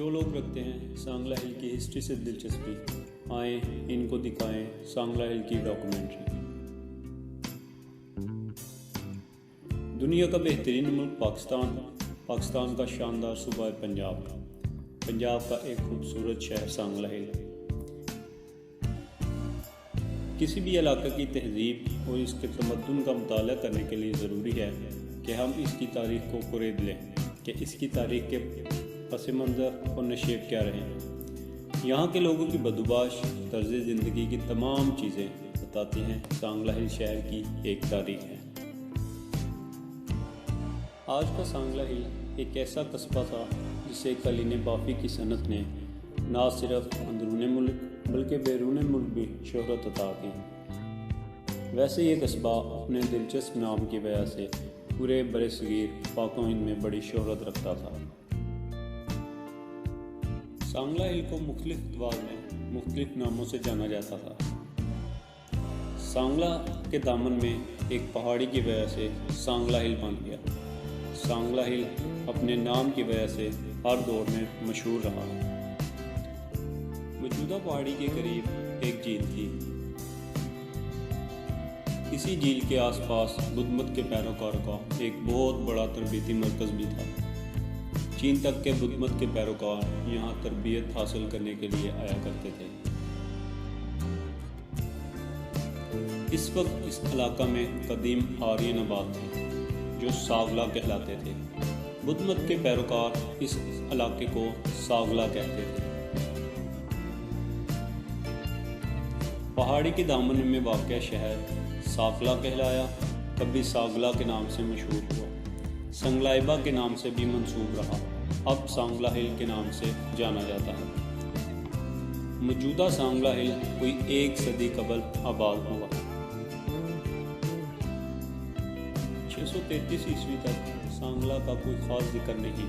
जो लोग रखते हैं सांगला हिल की हिस्ट्री से दिलचस्पी, आए इनको दिखाएं सांगला हिल की डॉक्यूमेंट्री। दुनिया का बेहतरीन मुल्क पाकिस्तान, पाकिस्तान का शानदार सूबा है पंजाब, पंजाब का एक खूबसूरत शहर सांगला हिल। किसी भी इलाके की तहजीब और इसके तमद्दुन का मुताला करने के लिए ज़रूरी है कि हम इसकी तारीख को कुरेद लें कि इसकी तारीख के पस मंज़र और नशेब क्या रहे। यहाँ के लोगों की बदोबाश तर्ज़ ज़िंदगी की तमाम चीज़ें बताती हैं सांगला हिल शहर की एक तारीख है। आज का सांगला हिल एक ऐसा कस्बा था जिसे कलीने बाफ़ी की सनत ने न सिर्फ अंदरूनी मुल्क बल्कि बैरून मुल्क भी शोहरत अता की। वैसे ये कस्बा अपने दिलचस्प नाम की वजह से पूरे बरसगीर पाक व हिंद में बड़ी शोहरत रखता था। सांगला हिल को मुख्तलिफ अतवार में मुख्तलिफ नामों से जाना जाता था। सांगला के दामन में एक पहाड़ी की वजह से सांगला हिल बन गया। सांगला हिल अपने नाम की वजह से हर दौर में मशहूर रहा। मौजूदा पहाड़ी के करीब एक झील थी। इसी झील के आसपास बुद्ध मत के पैरोकारों का एक बहुत बड़ा तरबीती मरकज़ भी था। चीन तक के बुद्ध मत के पैरोकार यहाँ तरबियत हासिल करने के लिए आया करते थे। इस वक्त इस इलाका में कदीम आर्यन आबाद थे जो सागला कहलाते थे। बुद्ध मत के पैरोकार इस इलाके को सागला कहते थे। पहाड़ी के दामन में वाक़या शहर सागला कहलाया, कभी सागला के नाम से मशहूर हुआ, संगलाइबा के नाम से भी मंसूब रहा, अब सांगला हिल के नाम से जाना जाता है। मौजूदा सांगला हिल कोई 1 सदी कबल आबाद हुआ। 633 ईस्वी तक सांगला का कोई ख़ास जिक्र नहीं,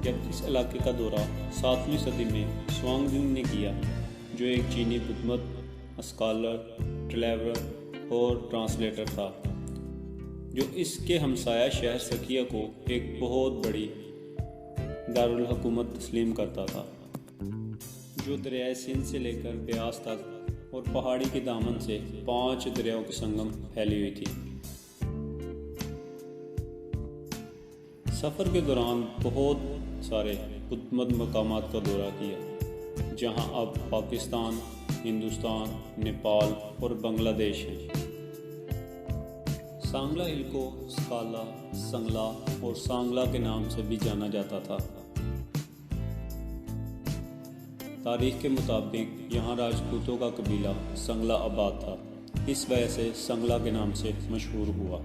जब इस इलाके का दौरा 7वीं सदी में स्वांगजिंग ने किया, जो एक चीनी बुद्धमत स्कॉलर, ट्रैवलर और ट्रांसलेटर था, जो इसके हमसाया शहर सकिया को एक बहुत बड़ी दारुल हुकूमत तस्लीम करता था, जो दरियाए सिंध से लेकर ब्यास तक और पहाड़ी के दामन से 5 दरियाओं के संगम फैली हुई थी। सफ़र के दौरान बहुत सारे बुद्धमत मकामात का दौरा किया, जहां अब पाकिस्तान, हिंदुस्तान, नेपाल और बांग्लादेश हैं। सांगला हिल को स्काला, संगला और सांगला के नाम से भी जाना जाता था। तारीख के मुताबिक यहाँ राजपूतों का कबीला संगला आबाद था, इस वजह से संगला के नाम से मशहूर हुआ।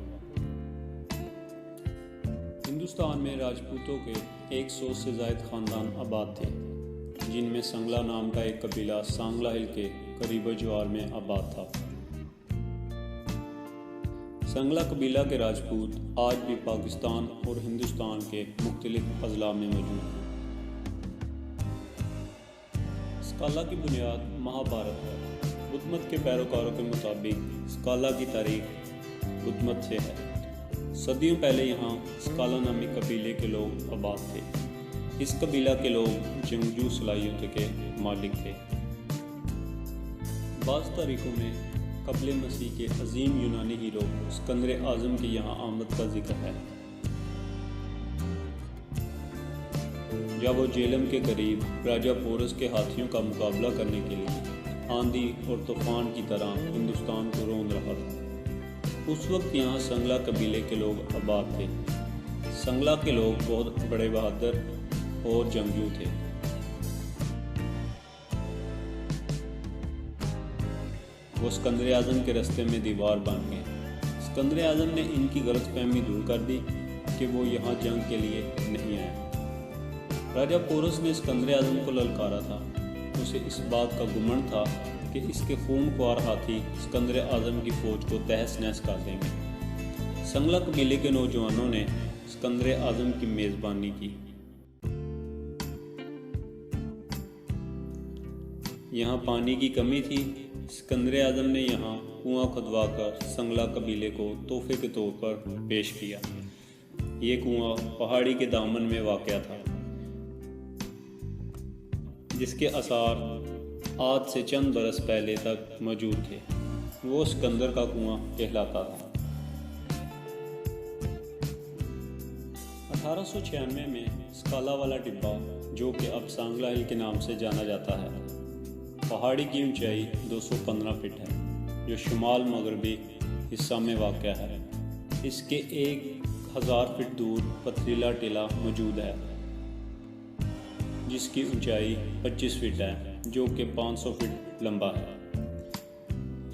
हिंदुस्तान में राजपूतों के 100 से ज़ायद ख़ानदान आबाद थे, जिनमें संगला नाम का एक कबीला सांगला हिल के करीब ज्वार में आबाद था। संगला कबीला के राजपूत आज भी पाकिस्तान और हिंदुस्तान के मुख्तलिफ अज़ला में मौजूद हैं। स्काला की बुनियाद महाभारत है। बुद्ध मत के पैरोकारों के मुताबिक स्काला की तारीख बुद्ध मत से है। सदियों पहले यहाँ स्काला नामी कबीले के लोग आबाद थे। इस कबीला के लोग जंगजू सलाहियत के मालिक थे। बाज़ तारीखों में क़ब्ल मसीह के अजीम यूनानी हीरो सिकंदर आज़म की यहाँ आमद का जिक्र है। जब वो जेलम के करीब राजा पोरस के हाथियों का मुकाबला करने के लिए आंधी और तूफान की तरह हिंदुस्तान को रौंद रहा था, उस वक्त यहाँ संगला कबीले के लोग आबाद थे। संगला के लोग बहुत बड़े बहादुर और जंगजू थे। वो सिकंदर आज़म के रास्ते में दीवार बन गए। सिकंदर आज़म ने इनकी गलतफहमी दूर कर दी कि वो यहाँ जंग के लिए नहीं आया। राजा पोरस ने सिकंदर आज़म को ललकारा था। उसे इस बात का गुमंड था कि इसके खूनख्वार हाथी सिकंदर आज़म की फ़ौज को तहस नहस कर देंगे। संगला कबीले के नौजवानों ने सिकंदर आज़म की मेज़बानी की। यहाँ पानी की कमी थी। सिकंदर आज़म ने यहाँ कुआं खुदवा कर संगला कबीले को तोहफे के तौर पर पेश किया। ये कुआं पहाड़ी के दामन में वाक़या था। जिसके आसार आज से चंद बरस पहले तक मौजूद थे। वो सिकंदर का कुआं कहलाता था। 1896 में स्काला वाला टिब्बा, जो कि अब सांगला हिल के नाम से जाना जाता है, पहाड़ी की ऊंचाई 215 फीट है, जो शुमाल मगरबी हिस्सा में वाक़या है। इसके 1000 फीट दूर पथरीला टीला मौजूद है, जिसकी ऊंचाई 25 फीट है, जो कि 500 फीट लंबा है।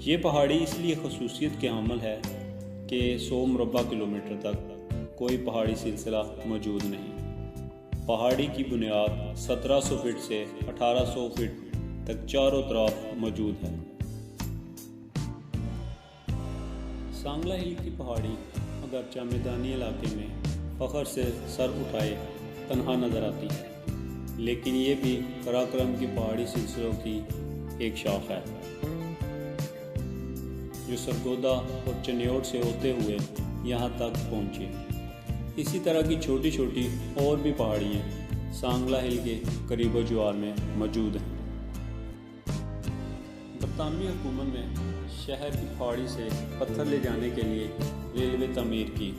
ये पहाड़ी इसलिए खसूसियत के हामिल है कि 100 मुरबा किलोमीटर तक कोई पहाड़ी सिलसिला मौजूद नहीं। पहाड़ी की बुनियाद 1700 फीट से 1800 फीट तक चारों तरफ मौजूद है। सांगला हिल की पहाड़ी अगरचे मैदानी इलाके में फखर से सर उठाए तन्हा नजर आती है, लेकिन ये भी कराक्रम की पहाड़ी सिलसिलों की एक शाख है, जो सरगोदा और चन्योट से होते हुए यहाँ तक पहुँची। इसी तरह की छोटी छोटी और भी पहाड़ियाँ सांगला हिल के करीब ज्वार में मौजूद हैं। बरतानवी हुकूमत ने शहर की पहाड़ी से पत्थर ले जाने के लिए रेलवे तमीर की,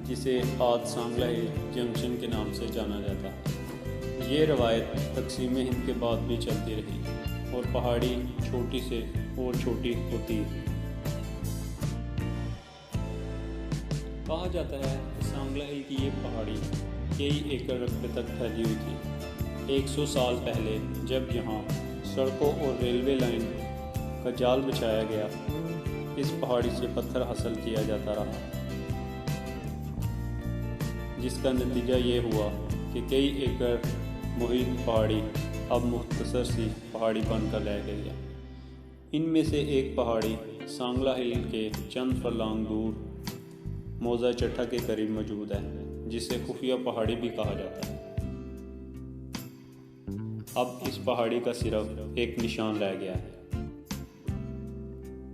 जिसे आज सांगला हिल जंक्शन के नाम से जाना जाता है। ये रवायत तकसीम हिंद के बाद भी चलती रही और पहाड़ी छोटी से और छोटी होती है। कहा जाता है कि सांगला हिल की ये पहाड़ी कई एकड़ रकबे तक फैली हुई थी। 100 साल पहले जब यहाँ सड़कों और रेलवे लाइन का जाल बिछाया गया, इस पहाड़ी से पत्थर हासिल किया जाता रहा, जिसका नतीजा ये हुआ कि कई एकड़ मुहित पहाड़ी अब मुख्तसर सी पहाड़ी बनकर रह गई है। इनमें से एक पहाड़ी सांगला हिल के चंद फरलांग दूर मौजा चट्टा के करीब मौजूद है, जिसे खुफिया पहाड़ी भी कहा जाता है। अब इस पहाड़ी का सिर्फ एक निशान रह गया है।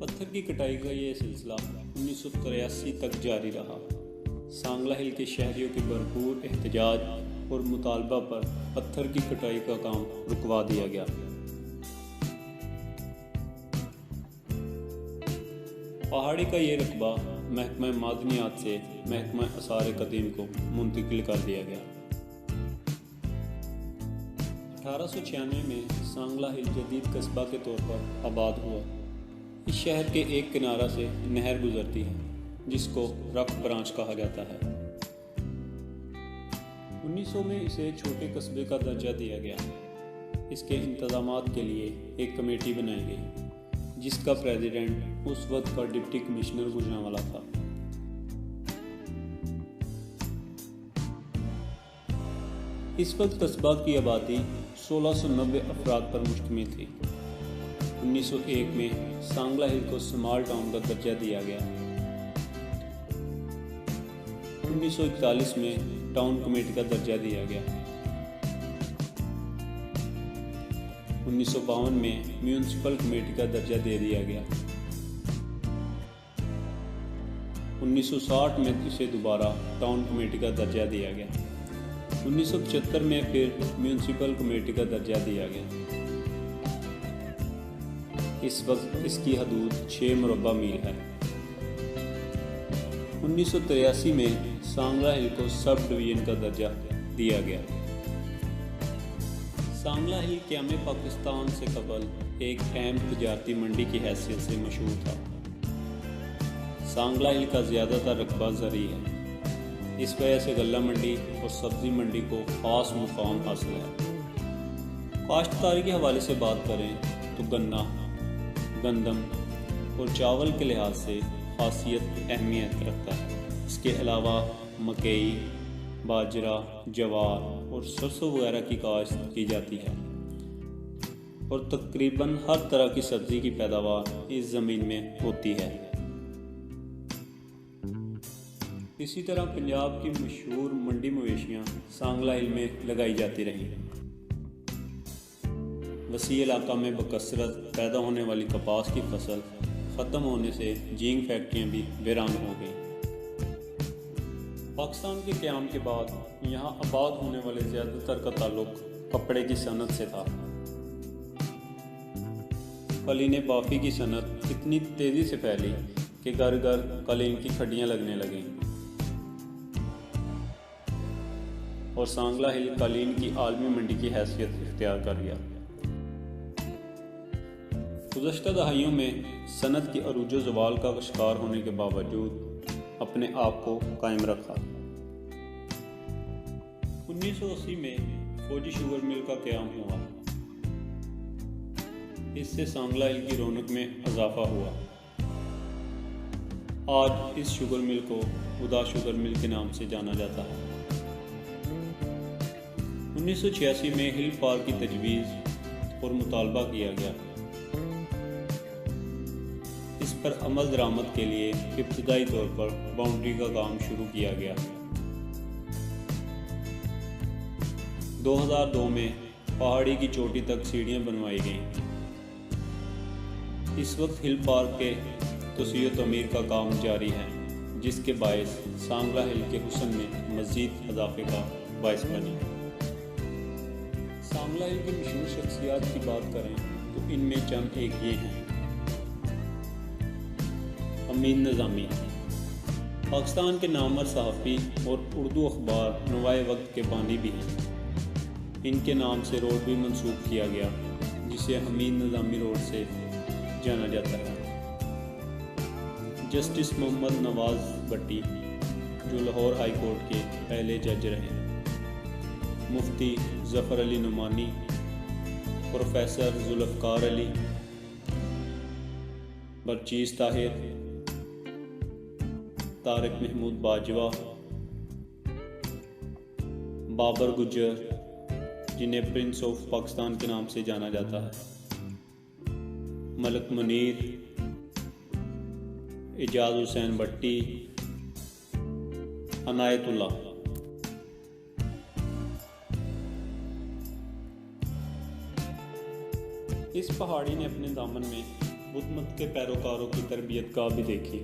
पत्थर की कटाई का ये सिलसिला 1983 तक जारी रहा। सांगला हिल के शहरियों के भरपूर एहतजाज और मुतालबा पर पत्थर की कटाई का काम रुकवा दिया गया। पहाड़ी का ये रकबा महकमा मादनियात से महकमा आसार कदीम को मुंतकिल कर दिया गया। 1896 में सांगला हिल जदीद कस्बा के तौर पर आबाद हुआ। इस शहर के एक किनारा से नहर गुजरती है, जिसको रफ ब्रांच कहा जाता है। 1900 में इसे छोटे कस्बे का दर्जा दिया गया। इसके इंतजामात के लिए एक कमेटी बनाई गई, जिसका प्रेसिडेंट उस वक्त का डिप्टी कमिश्नर गुजरांवाला था। इस वक्त कस्बा की आबादी 1690 अफराद पर मुश्तमिल थी। 1901 में सांगला हिल को स्मॉल टाउन का दर्जा दिया गया। 1941 में टाउन कमेटी का दर्जा दिया गया। 1952 में म्यूनिसिपल कमेटी का दर्जा दे दिया गया। 1960 में इसे दोबारा टाउन कमेटी का दर्जा दिया गया। 1975 में फिर म्यूनिसिपल कमेटी का दर्जा दिया गया। इस वक्त इसकी हदूद 6 मुरबा मील है। 1983 में सांगला हिल को सब डिवीज़न का दर्जा दिया गया। सांगला हिल क़याम पाकिस्तान से कबल एक अहम तजारती मंडी की हैसियत से मशहूर था। सांगला हिल का ज़्यादातर रकबा ज़री है। इस वजह से गल्ला मंडी और सब्ज़ी मंडी को ख़ास मुकाम हासिल है। काश्तकारी के हवाले से बात करें तो गन्ना, गंदम और चावल के लिहाज से खासियत अहमियत रखता है। इसके अलावा मकई, बाजरा, जवार और सरसों वगैरह की काश्त की जाती है और तकरीबन हर तरह की सब्ज़ी की पैदावार इस ज़मीन में होती है। इसी तरह पंजाब की मशहूर मंडी मवेशियाँ सांगला हिल में लगाई जाती रहीं। वसी इलाका में बकसरत पैदा होने वाली कपास की फसल ख़त्म होने से जींग फैक्ट्रियाँ भी वीरान हो गई। पाकिस्तान के क़याम के बाद यहाँ आबाद होने वाले ज़्यादातर का ताल्लुक कपड़े की सनत से था। कालीन बाफ़ी की सनत इतनी तेज़ी से फैली कि घर घर कालीन की खड्डियाँ लगने लगीं और सांगला हिल कालीन की आलमी मंडी की हैसियत इख्तियार कर गया। गुज़श्ता दहाइयों में सनत की अरूज ज़वाल का शिकार होने के बावजूद अपने आप को कायम रखा। 1980 में फौजी शुगर मिल का क़याम हुआ। इससे सांगला हिल की रौनक में इजाफा हुआ। आज इस शुगर मिल को उदा शुगर मिल के नाम से जाना जाता है। 1986 में हिल पार्क की तजवीज़ और मुतालबा किया गया। इस पर अमल दरामद के लिए इब्तदाई तौर पर बाउंड्री का काम शुरू किया गया। 2002 में पहाड़ी की चोटी तक सीढ़ियां बनवाई गईं। इस वक्त हिल पार्क के तस्वीर तमीर का काम जारी है, जिसके बायस सांगला हिल के हुस्न में मज़ीद इजाफे का बायस बनी। सांगला हिल की मशहूर शख्सियात की बात करें तो इनमें चंद एक ये हैं। अमीन निज़ामी पाकिस्तान के नामवर सहाफ़ी और उर्दू अखबार नवाए वक्त के बानी भी हैं। इनके नाम से रोड भी मंसूब किया गया, जिसे अमीन निज़ामी रोड से जाना जाता है। जस्टिस मोहम्मद नवाज़ भट्टी, जो लाहौर हाई कोर्ट के पहले जज रहे। मुफ्ती ज़फ़र अली नुमानी, प्रोफेसर जुल्फ़कार अली, बरचीज़ ताहिर, तारिक महमूद बाजवा, बाबर गुज्जर, जिन्हें प्रिंस ऑफ पाकिस्तान के नाम से जाना जाता है, मलिक मुनीर, एजाज हुसैन भट्टी, अनायतुल्लाह। इस पहाड़ी ने अपने दामन में बुद्ध मत के पैरोकारों की तरबियत का भी देखी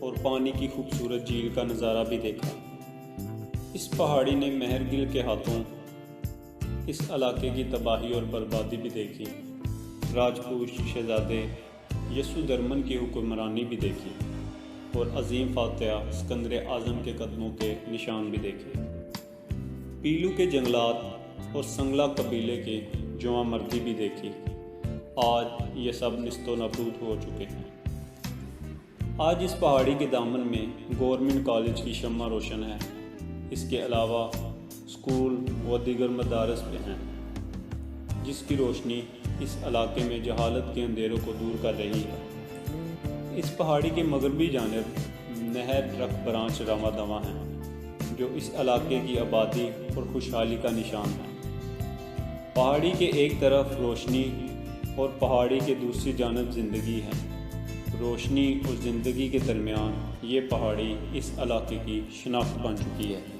और पानी की खूबसूरत झील का नज़ारा भी देखा। इस पहाड़ी ने मेहरगिल के हाथों इस इलाके की तबाही और बर्बादी भी देखी। राजपूत शहजादे यसुदरमन की हुक्मरानी भी देखी और अजीम फातिहा सिकंदर आज़म के कदमों के निशान भी देखे। पीलू के जंगलात और संगला कबीले के जवां मर्दी भी देखी। आज ये सब निस्तो नाबूद हो चुके हैं। आज इस पहाड़ी के दामन में गवर्नमेंट कॉलेज की शम्मा रोशन है। इसके अलावा स्कूल व दीगर मदारस भी हैं, जिसकी रोशनी इस इलाके में जहालत के अंधेरों को दूर कर रही है। इस पहाड़ी के मगरबी जानिब नहर रख ब्रांच रवा दवा हैं, जो इस इलाके की आबादी और खुशहाली का निशान है। पहाड़ी के एक तरफ रोशनी और पहाड़ी के दूसरी जानब ज़िंदगी है। रोशनी और ज़िंदगी के दरमियान ये पहाड़ी इस इलाके की शनाख्त बन चुकी है।